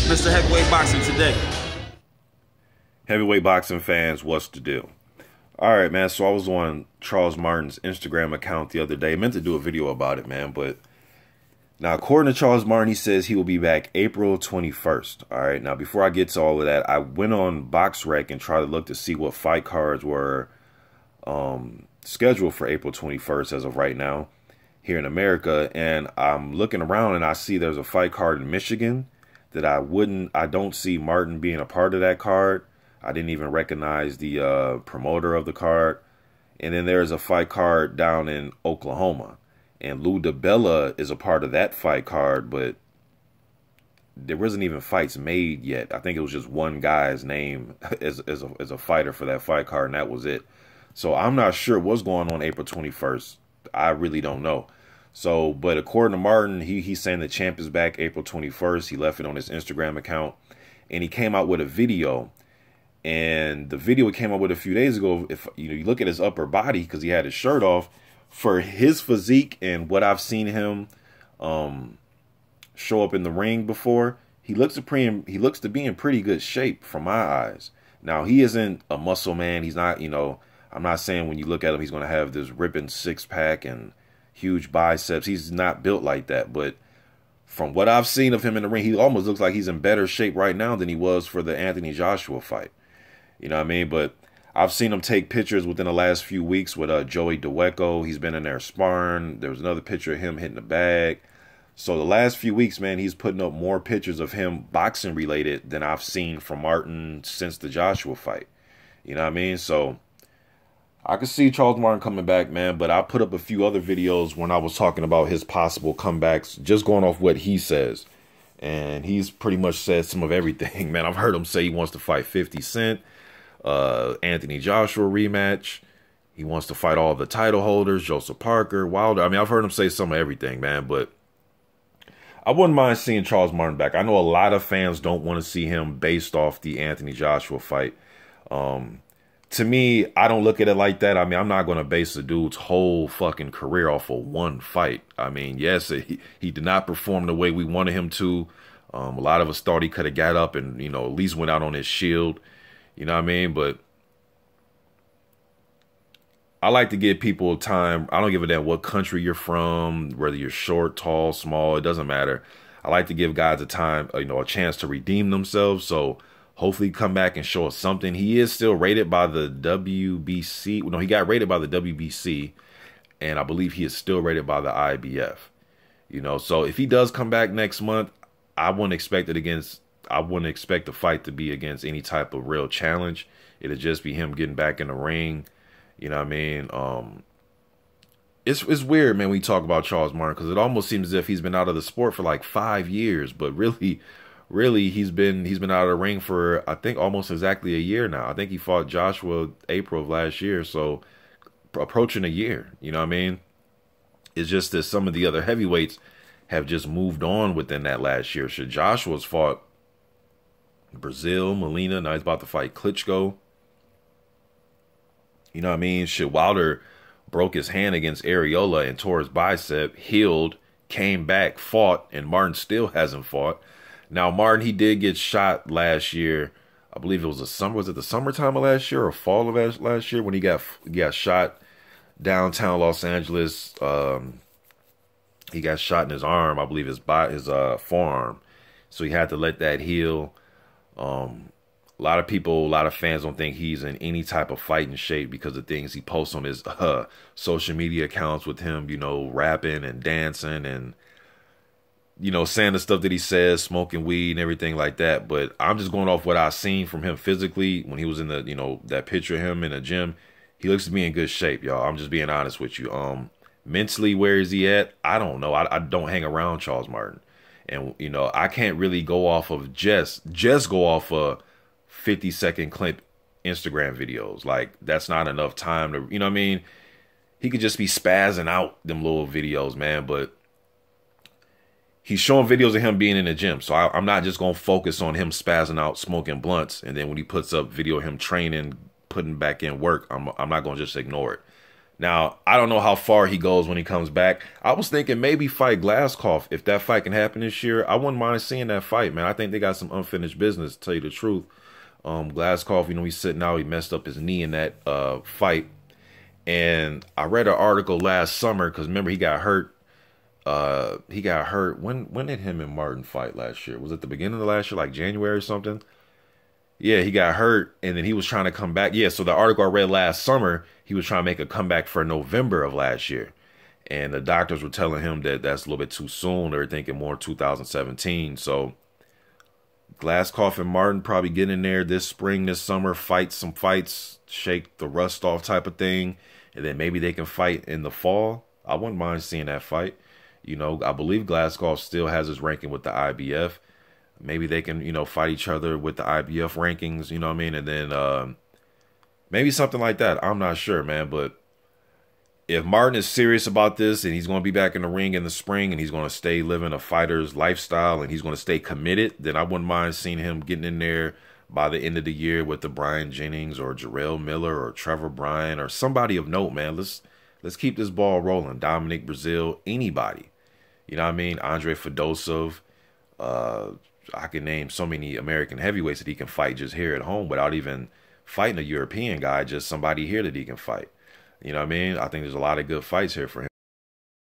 Mr. Heavyweight Boxing Today. Heavyweight boxing fans, what's the deal? All right, man. So I was on Charles Martin's Instagram account the other day. I meant to do a video about it, man. But now, according to Charles Martin, he says he will be back April 21st. All right. Now, before I get to all of that, I went on BoxRec and tried to look to see what fight cards were scheduled for April 21st as of right now here in America. And I'm looking around and I see there's a fight card in Michigan that I don't see Martin being a part of that card. I didn't even recognize the promoter of the card. And then there's a fight card down in Oklahoma. And Lou DiBella is a part of that fight card, but there wasn't even fights made yet. I think it was just one guy's name as a fighter for that fight card, and that was it. So I'm not sure what's going on April 21st. I really don't know. So, but according to Martin, he's saying the champ is back April 21st. He left it on his Instagram account, and he came out with a video. And the video he came out with a few days ago, if you look at his upper body, because he had his shirt off, for his physique and what I've seen him show up in the ring before, he looks to be in pretty good shape from my eyes. Now, he isn't a muscle man. He's not, I'm not saying when you look at him, he's going to have this ripping six-pack and huge biceps. He's not built like that. But from what I've seen of him in the ring, he almost looks like he's in better shape right now than he was for the Anthony Joshua fight. You know what I mean? But I've seen him take pictures within the last few weeks with Joey Dawejko. He's been in there sparring. There was another picture of him hitting the bag. So the last few weeks, man, he's putting up more pictures of him boxing related than I've seen from Martin since the Joshua fight. You know what I mean? So I could see Charles Martin coming back, man, but I put up a few other videos when I was talking about his possible comebacks, just going off what he says. And he's pretty much said some of everything, man. I've heard him say he wants to fight 50 Cent, Anthony Joshua rematch. He wants to fight all the title holders, Joseph Parker, Wilder. I mean, I've heard him say some of everything, man, but I wouldn't mind seeing Charles Martin back. I know a lot of fans don't want to see him based off the Anthony Joshua fight. To me, I don't look at it like that. I mean, I'm not going to base the dude's whole fucking career off of one fight. I mean, yes, he did not perform the way we wanted him to. A lot of us thought he could have got up and, at least went out on his shield. You know what I mean? But I like to give people time. I don't give a damn what country you're from, whether you're short, tall, small. It doesn't matter. I like to give guys a time, a chance to redeem themselves. So hopefully come back and show us something. He is still rated by the WBC. No, he got rated by the WBC, and I believe he is still rated by the IBF. So if he does come back next month, I wouldn't expect the fight to be against any type of real challenge. It'll just be him getting back in the ring. You know what I mean? It's weird, man, when we talk about Charles Martin, because it almost seems as if he's been out of the sport for like 5 years, but really he's been out of the ring for, I think, almost exactly a year now. I think he fought Joshua April of last year, so approaching a year. You know what I mean? It's just that some of the other heavyweights have just moved on within that last year. So Joshua's fought Brazil, Molina. Now he's about to fight Klitschko. You know what I mean? Shit, Wilder broke his hand against Areola and tore his bicep, healed, came back, fought, and Martin still hasn't fought. Now, Martin, he did get shot last year. I believe it was was it the summertime of last year or fall of last year when he got shot downtown Los Angeles. He got shot in his arm, I believe his forearm. So he had to let that heal. A lot of fans don't think he's in any type of fighting shape because of things he posts on his social media accounts with him, rapping and dancing and, saying the stuff that he says, smoking weed and everything like that. But I'm just going off what I've seen from him physically when he was in the, that picture of him in the gym. He looks to be in good shape, y'all. I'm just being honest with you. Mentally, where is he at? I don't know. I don't hang around Charles Martin. And, I can't really go off of just go off of 50-second clip Instagram videos. Like, that's not enough time to, you know what I mean? He could just be spazzing out them little videos, man. But he's showing videos of him being in the gym. So I'm not just going to focus on him spazzing out, smoking blunts. And then when he puts up video of him training, putting back in work, I'm not going to just ignore it. Now, I don't know how far he goes when he comes back. I was thinking maybe fight Glaskov. If that fight can happen this year, I wouldn't mind seeing that fight, man. I think they got some unfinished business, to tell you the truth. Glaskov, he's sitting out. He messed up his knee in that fight. And I read an article last summer because remember he got hurt. He got hurt. When did him and Martin fight last year? Was it the beginning of last year, like January or something? Yeah, he got hurt and then he was trying to come back. Yeah, so the article I read last summer, he was trying to make a comeback for November of last year. And the doctors were telling him that that's a little bit too soon. They were thinking more 2017. So Glasscoff and Martin probably get in there this spring, this summer, fight some fights, shake the rust off type of thing. And then maybe they can fight in the fall. I wouldn't mind seeing that fight. I believe Glasscoff still has his ranking with the IBF. Maybe they can, fight each other with the IBF rankings, you know what I mean? And then maybe something like that. I'm not sure, man. But if Martin is serious about this and he's going to be back in the ring in the spring and he's going to stay living a fighter's lifestyle and he's going to stay committed, then I wouldn't mind seeing him getting in there by the end of the year with the Brian Jennings or Jarrell Miller or Trevor Bryan or somebody of note, man. Let's keep this ball rolling. Dominic Brazil, anybody. You know what I mean? Andre Fedosov. I can name so many American heavyweights that he can fight just here at home without even fighting a European guy, just somebody here that he can fight. You know what I mean? I think there's a lot of good fights here for him.